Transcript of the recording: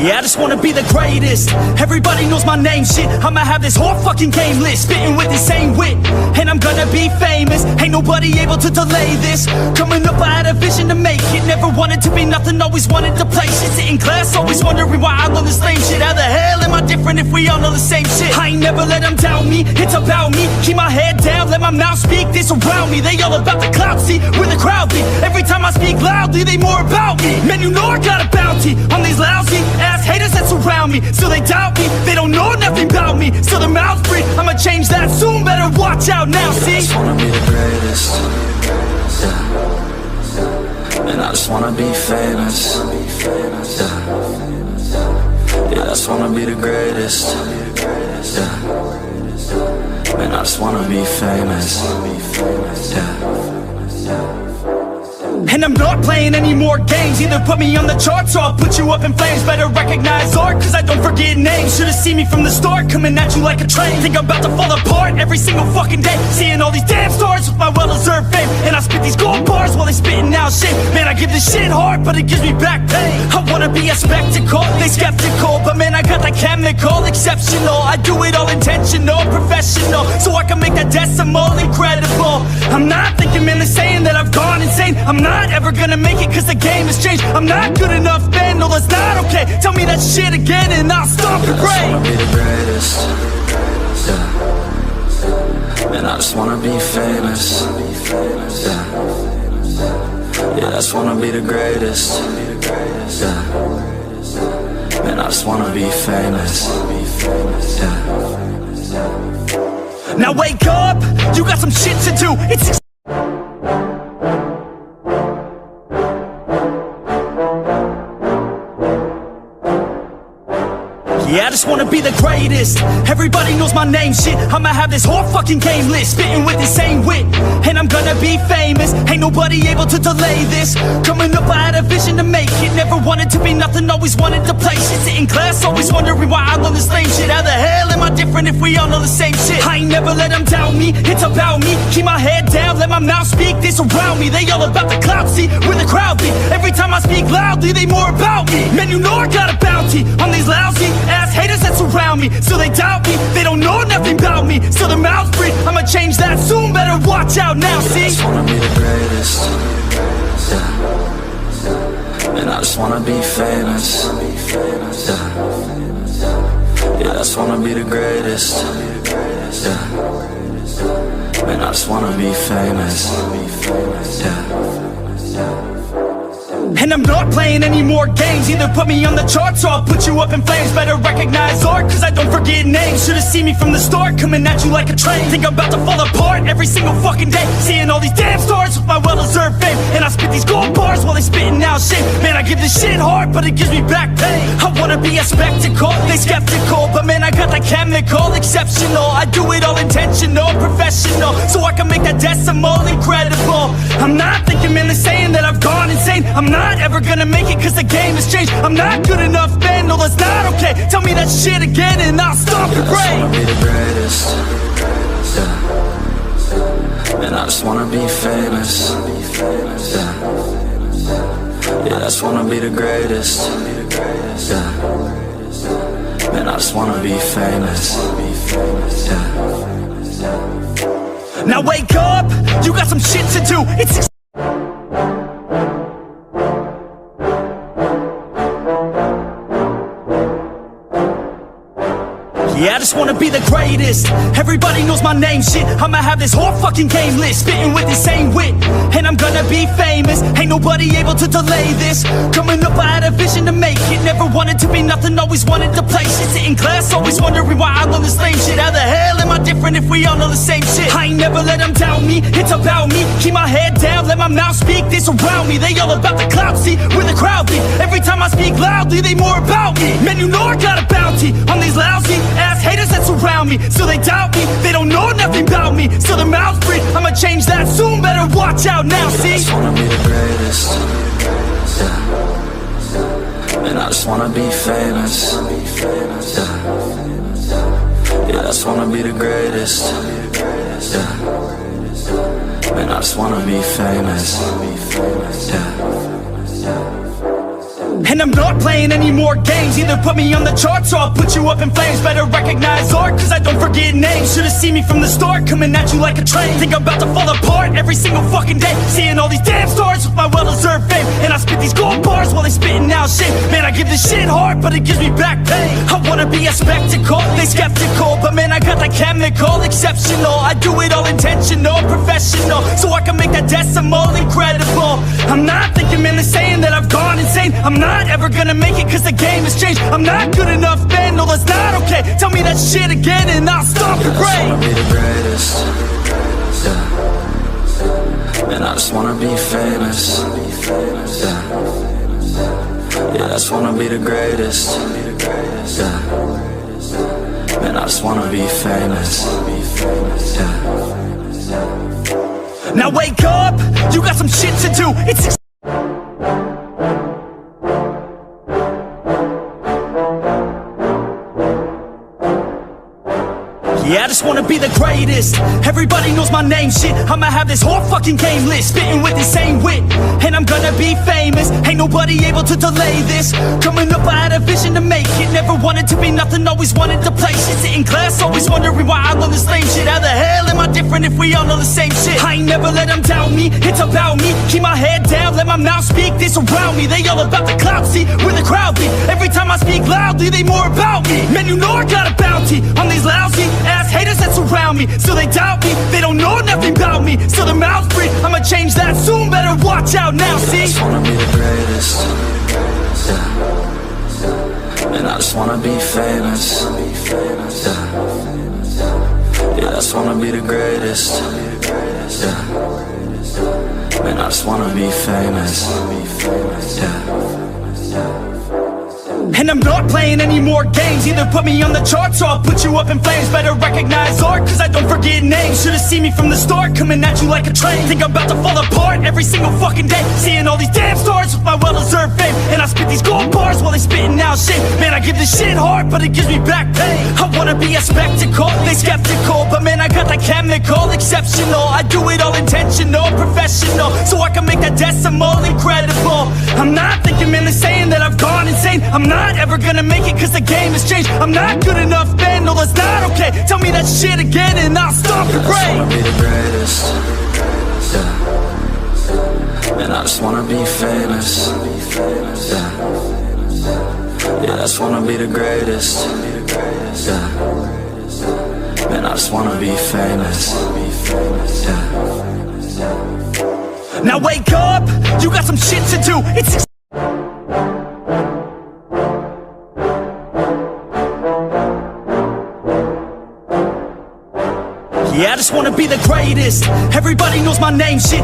Yeah, I just wanna be the greatest. Everybody knows my name, shit. I'ma have this whole fucking game list, spitting with insane wit, and I'm gonna be famous. Ain't nobody able to delay this. Coming up, I had a vision to make it. Never wanted to be nothing, always wanted to play shit. Sit in class, always wondering why I love this lame shit. How the hell am I different if we all know the same shit? I ain't never let them doubt me, it's about me. Keep my head down, let my mouth speak. This around me, they all about the clout, see where the crowd be. Every time I speak loudly, they more about me. Man, you know I got a bounty on these lousy ass haters that surround me. So they doubt me, they don't know nothing about me. So their mouths free, I'ma change that soon. Better watch out now, see? I just wanna be the greatest, yeah. And I just wanna be famous, yeah. I just wanna be the greatest, yeah. And I just wanna be famous, yeah. And I'm not playing any more games. Either put me on the charts or I'll put you up in flames. Better recognize art, cause I don't forget names. Should've seen me from the start, coming at you like a train. Think I'm about to fall apart every single fucking day. Seeing all these damn stars with my well-deserved fame. And I spit these gold bars while they spitting out shit. Man, I give this shit hard, but it gives me back pain. I wanna be a spectacle, they skeptical. But man, I got that chemical, exceptional. I do it all intentional, professional. So I can make that decimal incredible. I'm not thinking, man, they're saying that I've gone insane. I'm not ever gonna make it cause the game has changed. I'm not good enough, man, no that's not okay. Tell me that shit again and I'll stop your brain. I just wanna be the greatest, yeah. And I just wanna be famous, yeah. I just wanna be the greatest, yeah. And I just wanna be famous, yeah. Now wake up, you got some shit to do. It's yeah, I just wanna be the greatest. Everybody knows my name, shit. I'ma have this whole fucking game list, spitting with insane wit, and I'm gonna be famous. Ain't nobody able to delay this. Coming up, I had a vision to make it. Never wanted to be nothing, always wanted to play shit. Sit in class, always wondering why I love this lame shit. How the hell am I different if we all know the same shit? I ain't never let them doubt me, it's about me. Keep my head down, let my mouth speak. This around me, they all about the clout, see where the crowd be. Every time I speak loudly, they more about me. Man, you know I got a bounty on these lousy ass haters that surround me. So they doubt me, they don't know nothing about me. So their mouths free, I'ma change that soon. Better watch out now, see? I just wanna be the greatest, yeah. And I just wanna be famous, yeah. I just wanna be the greatest, yeah. And I just wanna be famous, yeah. And I'm not playing any more games. Either put me on the charts or I'll put you up in flames. Better recognize art, cause I don't forget names. Should've seen me from the start, coming at you like a train. Think I'm about to fall apart every single fucking day. Seeing all these damn stars with my well-deserved fame. And I spit these gold bars while they spitting out shit. Man, I give this shit hard, but it gives me back pain. I wanna be a spectacle, they skeptical. But man, I got that chemical, exceptional. I do it all intentional, professional. So I can make that decimal incredible. I'm not thinking, man, they're saying that I've gone insane. I'm not ever gonna make it cause the game has changed. I'm not good enough, man, no that's not okay. Tell me that shit again and I'll stop your brain. I just wanna be the greatest, yeah. And I just wanna be famous, yeah. I just wanna be the greatest, yeah. And I just wanna be famous, yeah. Now wake up, you got some shit to do. It's yeah, I just wanna be the greatest. Everybody knows my name, shit. I'ma have this whole fucking game list, spitting with insane wit, and I'm gonna be famous. Ain't nobody able to delay this. Coming up, I had a vision to make it. Never wanted to be nothing, always wanted to play shit. Sit in class, always wondering why I love this lame shit. How the hell am I different if we all know the same shit? I ain't never let them doubt me, it's about me. Keep my head down, let my mouth speak. This around me, they all about the clout, see where the crowd be. Every time I speak loudly, they more about me. Man, you know I got a bounty on these lousy ass haters that surround me. So they doubt me, they don't know nothing about me. So their mouths free, I'ma change that soon. Better watch out now, see? I just wanna be the greatest, yeah. And I just wanna be famous, yeah. I just wanna be the greatest, yeah. And I just wanna be famous, yeah. And I'm not playing any more games. Either put me on the charts or I'll put you up in flames. Better recognize art, cause I don't forget names. Should've seen me from the start, coming at you like a train. Think I'm about to fall apart every single fucking day. Seeing all these damn stars with my well-deserved fame. And I spit these gold bars while they spitting out shit. Man, I give this shit hard, but it gives me back pain. I wanna be a spectacle, they skeptical. But man, I got that chemical, exceptional. I do it all intentional, professional. So I can make that decimal incredible. I'm not thinking, man, they're saying that I've gone insane. I'm not ever gonna make it cause the game has changed. I'm not good enough, man, no that's not okay. Tell me that shit again and I'll stop the I brain. just wanna be the greatest. Yeah. Man, I just wanna be famous. Yeah. Yeah, I just wanna be the greatest. Yeah. Man, I just wanna be famous. Yeah. Now wake up, you got some shit to do. It's yeah, I just wanna be the greatest. Everybody knows my name, shit. I'ma have this whole fucking game list, spitting with the same wit. And I'm gonna be famous, ain't nobody able to delay this. Coming up, I had a vision to make it. Never wanted to be nothing, always wanted to play shit. Sit in class, always wondering why I love this lame shit. How the hell am I different if we all know the same shit? I ain't never let them doubt me, it's about me. Keep my head down, let my mouth speak, this around me. They all about the clout, see, where the crowd be. Every time I speak loudly, they more about me. Man, you know I got a bounty on these lousy ass haters that surround me. Still they doubt me, they don't know nothing about me. Still their mouths free, I'ma change that soon. Better watch out now, see? I just wanna be the greatest. Yeah. And I just wanna be famous. Yeah. Yeah, I just wanna be the greatest. Yeah. Man, I just wanna be famous. Yeah. And I'm not playing any more games. Either put me on the charts or I'll put you up in flames. Better recognize art, cause I don't forget names. Should've seen me from the start, coming at you like a train. Think I'm about to fall apart every single fucking day. Seeing all these damn stars with my well-deserved fame. And I spit these gold bars while they spitting out shit. Man, I give this shit hard, but it gives me back pain. I wanna be a spectacle, they skeptical. But man, I got that chemical, exceptional. I do it all intentional, professional. So I can make that decimal incredible. I'm not thinking, man, they're saying that I've gone insane. I'm not ever gonna make it cause the game has changed. I'm not good enough, man, no that's not okay. Tell me that shit again and I'll stop the brain. I just wanna be the greatest. Yeah. Man, I just wanna be famous. Yeah. Yeah, I just wanna be the greatest. Yeah. Man, I just wanna be famous. Yeah. Now wake up, you got some shit to do. It's yeah, I just wanna be the greatest. Everybody knows my name, shit.